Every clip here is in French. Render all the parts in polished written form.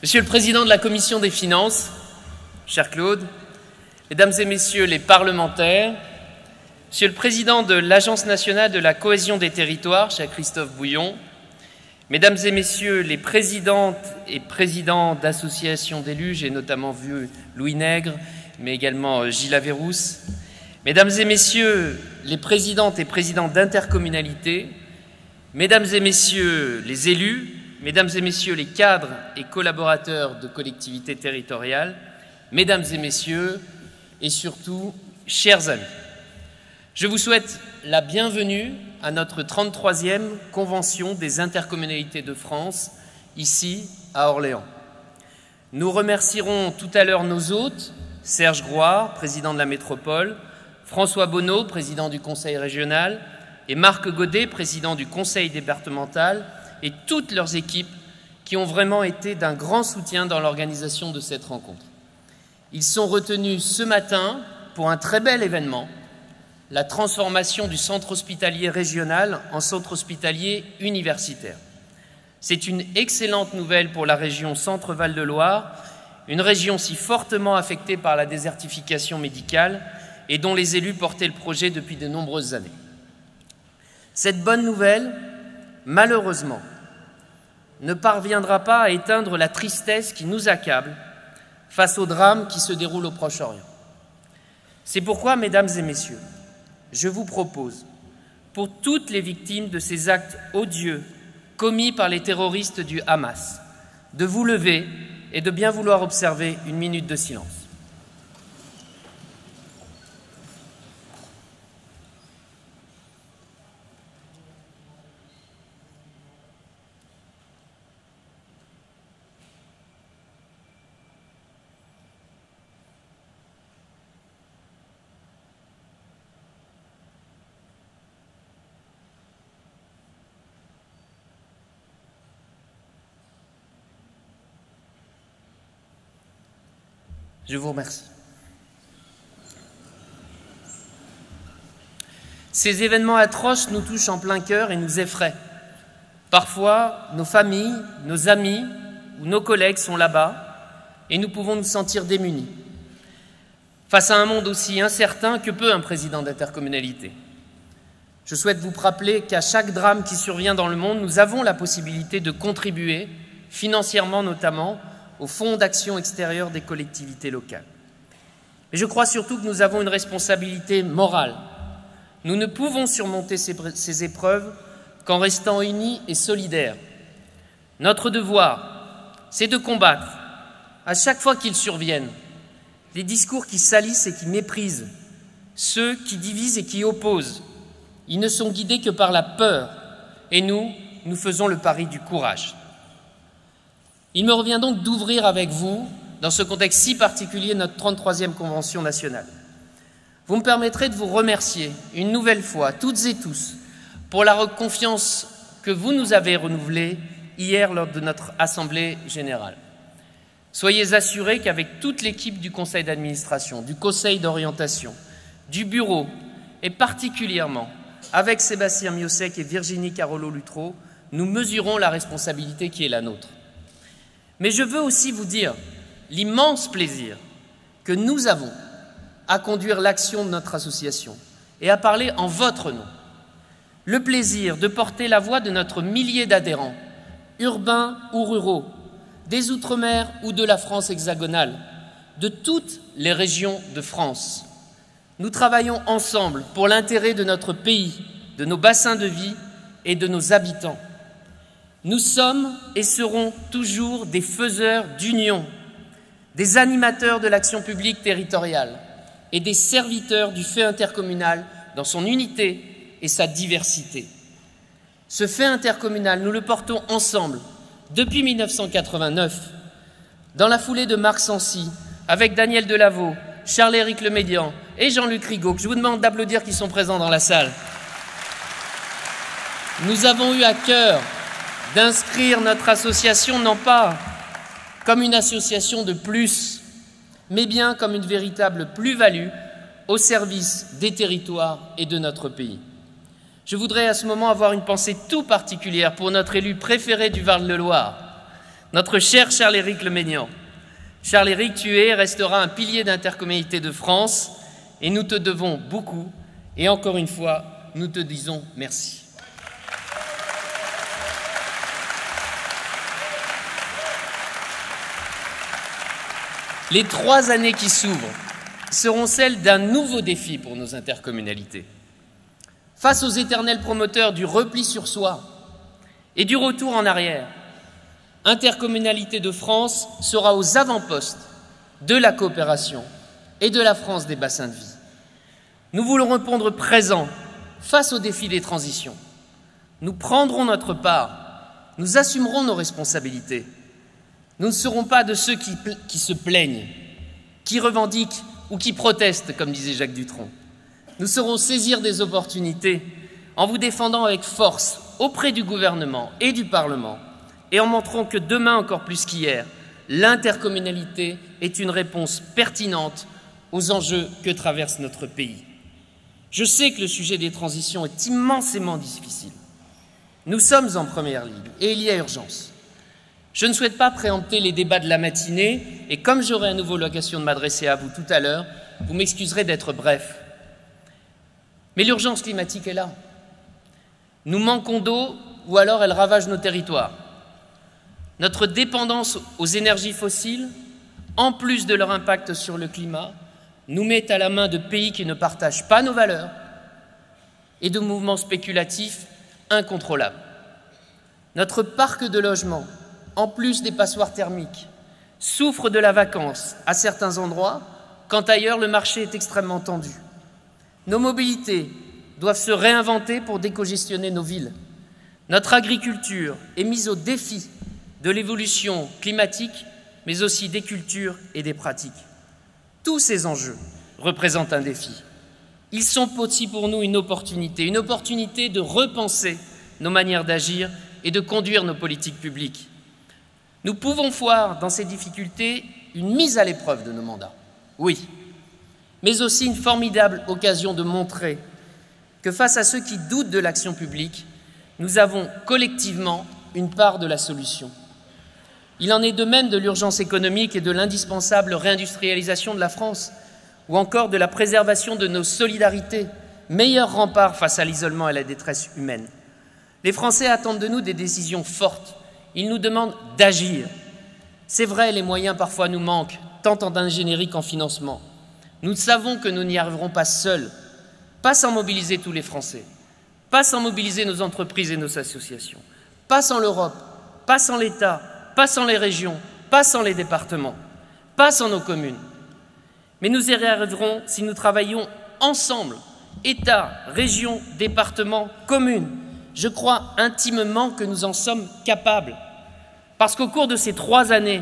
Monsieur le Président de la Commission des Finances, cher Claude, Mesdames et Messieurs les parlementaires, Monsieur le Président de l'Agence nationale de la cohésion des territoires, cher Christophe Bouillon, Mesdames et Messieurs les présidentes et présidents d'associations d'élus, j'ai notamment vu Louis Nègre, mais également Gilles Averrousse, Mesdames et Messieurs les présidentes et présidents d'intercommunalités, Mesdames et Messieurs les élus, Mesdames et Messieurs les cadres et collaborateurs de collectivités territoriales, Mesdames et Messieurs, et surtout, chers amis, je vous souhaite la bienvenue à notre 33e Convention des intercommunalités de France, ici à Orléans. Nous remercierons tout à l'heure nos hôtes, Serge Grouard, président de la métropole, François Bonneau, président du Conseil régional, et Marc Godet, président du Conseil départemental, et toutes leurs équipes qui ont vraiment été d'un grand soutien dans l'organisation de cette rencontre. Ils sont retenus ce matin pour un très bel événement, la transformation du centre hospitalier régional en centre hospitalier universitaire. C'est une excellente nouvelle pour la région Centre-Val de Loire, une région si fortement affectée par la désertification médicale et dont les élus portaient le projet depuis de nombreuses années. Cette bonne nouvelle, malheureusement, ne parviendra pas à éteindre la tristesse qui nous accable face au drame qui se déroule au Proche-Orient. C'est pourquoi, Mesdames et Messieurs, je vous propose, pour toutes les victimes de ces actes odieux commis par les terroristes du Hamas, de vous lever et de bien vouloir observer une minute de silence. Je vous remercie. Ces événements atroces nous touchent en plein cœur et nous effraient. Parfois, nos familles, nos amis ou nos collègues sont là-bas et nous pouvons nous sentir démunis. Face à un monde aussi incertain, que peut un président d'intercommunalité? Je souhaite vous rappeler qu'à chaque drame qui survient dans le monde, nous avons la possibilité de contribuer, financièrement notamment, au Fonds d'action extérieure des collectivités locales. Et je crois surtout que nous avons une responsabilité morale. Nous ne pouvons surmonter ces épreuves qu'en restant unis et solidaires. Notre devoir, c'est de combattre, à chaque fois qu'ils surviennent, les discours qui salissent et qui méprisent, ceux qui divisent et qui opposent. Ils ne sont guidés que par la peur, et nous faisons le pari du courage. Il me revient donc d'ouvrir avec vous, dans ce contexte si particulier, notre 33e Convention nationale. Vous me permettrez de vous remercier une nouvelle fois, toutes et tous, pour la confiance que vous nous avez renouvelée hier lors de notre Assemblée générale. Soyez assurés qu'avec toute l'équipe du Conseil d'administration, du Conseil d'orientation, du Bureau, et particulièrement avec Sébastien Miossec et Virginie Carolo-Luttrau, nous mesurons la responsabilité qui est la nôtre. Mais je veux aussi vous dire l'immense plaisir que nous avons à conduire l'action de notre association et à parler en votre nom. Le plaisir de porter la voix de notre millier d'adhérents, urbains ou ruraux, des Outre-mer ou de la France hexagonale, de toutes les régions de France. Nous travaillons ensemble pour l'intérêt de notre pays, de nos bassins de vie et de nos habitants. Nous sommes et serons toujours des faiseurs d'union, des animateurs de l'action publique territoriale et des serviteurs du fait intercommunal dans son unité et sa diversité. Ce fait intercommunal, nous le portons ensemble depuis 1989, dans la foulée de Marc Sancy, avec Daniel Delaveau, Charles-Éric Lemédian et Jean-Luc Rigaud, que je vous demande d'applaudir qui sont présents dans la salle. Nous avons eu à cœur d'inscrire notre association non pas comme une association de plus, mais bien comme une véritable plus-value au service des territoires et de notre pays. Je voudrais à ce moment avoir une pensée tout particulière pour notre élu préféré du Val-de-Loire, notre cher Charles-Éric Leménian. Charles-Éric, tu es et resteras un pilier d'intercommunalité de France et nous te devons beaucoup. Et encore une fois, nous te disons merci. Les 3 années qui s'ouvrent seront celles d'un nouveau défi pour nos intercommunalités. Face aux éternels promoteurs du repli sur soi et du retour en arrière, Intercommunalité de France sera aux avant-postes de la coopération et de la France des bassins de vie. Nous voulons répondre présent face aux défis des transitions. Nous prendrons notre part, nous assumerons nos responsabilités. Nous ne serons pas de ceux qui se plaignent, qui revendiquent ou qui protestent, comme disait Jacques Dutronc. Nous saurons saisir des opportunités en vous défendant avec force auprès du gouvernement et du Parlement et en montrant que demain, encore plus qu'hier, l'intercommunalité est une réponse pertinente aux enjeux que traverse notre pays. Je sais que le sujet des transitions est immensément difficile. Nous sommes en première ligne et il y a urgence. Je ne souhaite pas préempter les débats de la matinée et comme j'aurai à nouveau l'occasion de m'adresser à vous tout à l'heure, vous m'excuserez d'être bref. Mais l'urgence climatique est là. Nous manquons d'eau ou alors elle ravage nos territoires. Notre dépendance aux énergies fossiles, en plus de leur impact sur le climat, nous met à la main de pays qui ne partagent pas nos valeurs et de mouvements spéculatifs incontrôlables. Notre parc de logements, en plus des passoires thermiques, souffre de la vacance à certains endroits, quand ailleurs le marché est extrêmement tendu. Nos mobilités doivent se réinventer pour décongestionner nos villes. Notre agriculture est mise au défi de l'évolution climatique, mais aussi des cultures et des pratiques. Tous ces enjeux représentent un défi. Ils sont aussi pour nous une opportunité de repenser nos manières d'agir et de conduire nos politiques publiques. Nous pouvons voir dans ces difficultés une mise à l'épreuve de nos mandats, oui, mais aussi une formidable occasion de montrer que face à ceux qui doutent de l'action publique, nous avons collectivement une part de la solution. Il en est de même de l'urgence économique et de l'indispensable réindustrialisation de la France, ou encore de la préservation de nos solidarités, meilleur rempart face à l'isolement et à la détresse humaine. Les Français attendent de nous des décisions fortes. Ils nous demandent d'agir. C'est vrai, les moyens parfois nous manquent, tant en ingénierie qu'en financement. Nous savons que nous n'y arriverons pas seuls, pas sans mobiliser tous les Français, pas sans mobiliser nos entreprises et nos associations, pas sans l'Europe, pas sans l'État, pas sans les régions, pas sans les départements, pas sans nos communes. Mais nous y arriverons si nous travaillons ensemble, État, régions, départements, communes. Je crois intimement que nous en sommes capables. Parce qu'au cours de ces 3 années,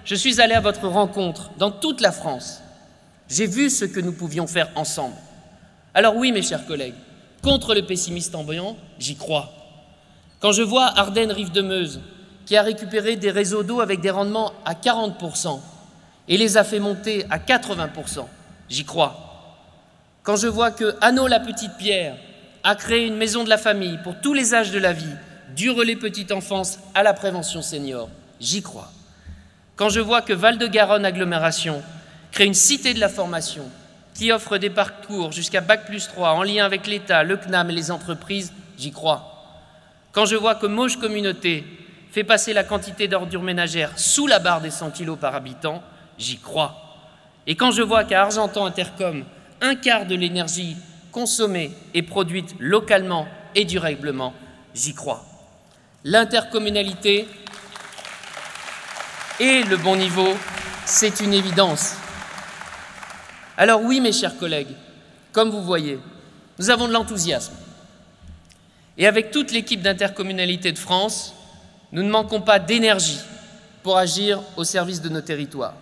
je suis allé à votre rencontre dans toute la France. J'ai vu ce que nous pouvions faire ensemble. Alors oui, mes chers collègues, contre le pessimiste ambiant, j'y crois. Quand je vois Ardennes-Rive-de-Meuse, qui a récupéré des réseaux d'eau avec des rendements à 40% et les a fait monter à 80%, j'y crois. Quand je vois que Hanau-la-Petite-Pierre a créé une maison de la famille pour tous les âges de la vie, du relais petite enfance à la prévention senior, j'y crois. Quand je vois que Val-de-Garonne Agglomération crée une cité de la formation qui offre des parcours jusqu'à Bac+3 en lien avec l'État, le CNAM et les entreprises, j'y crois. Quand je vois que Mauges Communauté fait passer la quantité d'ordures ménagères sous la barre des 100 kg par habitant, j'y crois. Et quand je vois qu'à Argentan Intercom, un quart de l'énergie consommée est produite localement et durablement, j'y crois. L'intercommunalité et le bon niveau, c'est une évidence. Alors oui, mes chers collègues, comme vous voyez, nous avons de l'enthousiasme. Et avec toute l'équipe d'Intercommunalité de France, nous ne manquons pas d'énergie pour agir au service de nos territoires.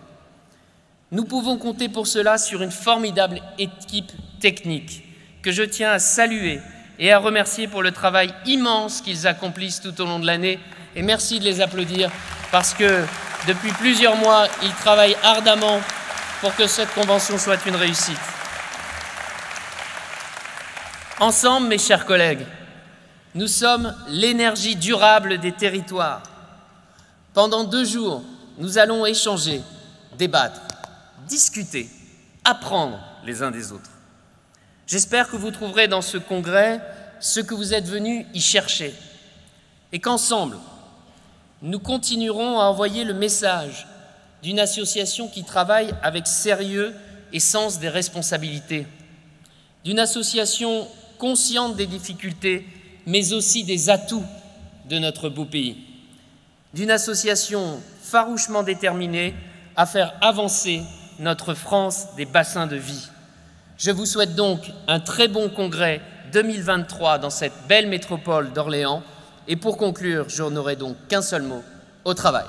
Nous pouvons compter pour cela sur une formidable équipe technique que je tiens à saluer et à remercier pour le travail immense qu'ils accomplissent tout au long de l'année. Et merci de les applaudir parce que depuis plusieurs mois, ils travaillent ardemment pour que cette convention soit une réussite. Ensemble, mes chers collègues, nous sommes l'énergie durable des territoires. Pendant 2 jours, nous allons échanger, débattre, discuter, apprendre les uns des autres. J'espère que vous trouverez dans ce congrès ce que vous êtes venus y chercher et qu'ensemble, nous continuerons à envoyer le message d'une association qui travaille avec sérieux et sens des responsabilités, d'une association consciente des difficultés, mais aussi des atouts de notre beau pays, d'une association farouchement déterminée à faire avancer notre France des bassins de vie. Je vous souhaite donc un très bon congrès 2023 dans cette belle métropole d'Orléans. Et pour conclure, je n'aurai donc qu'un seul mot, au travail.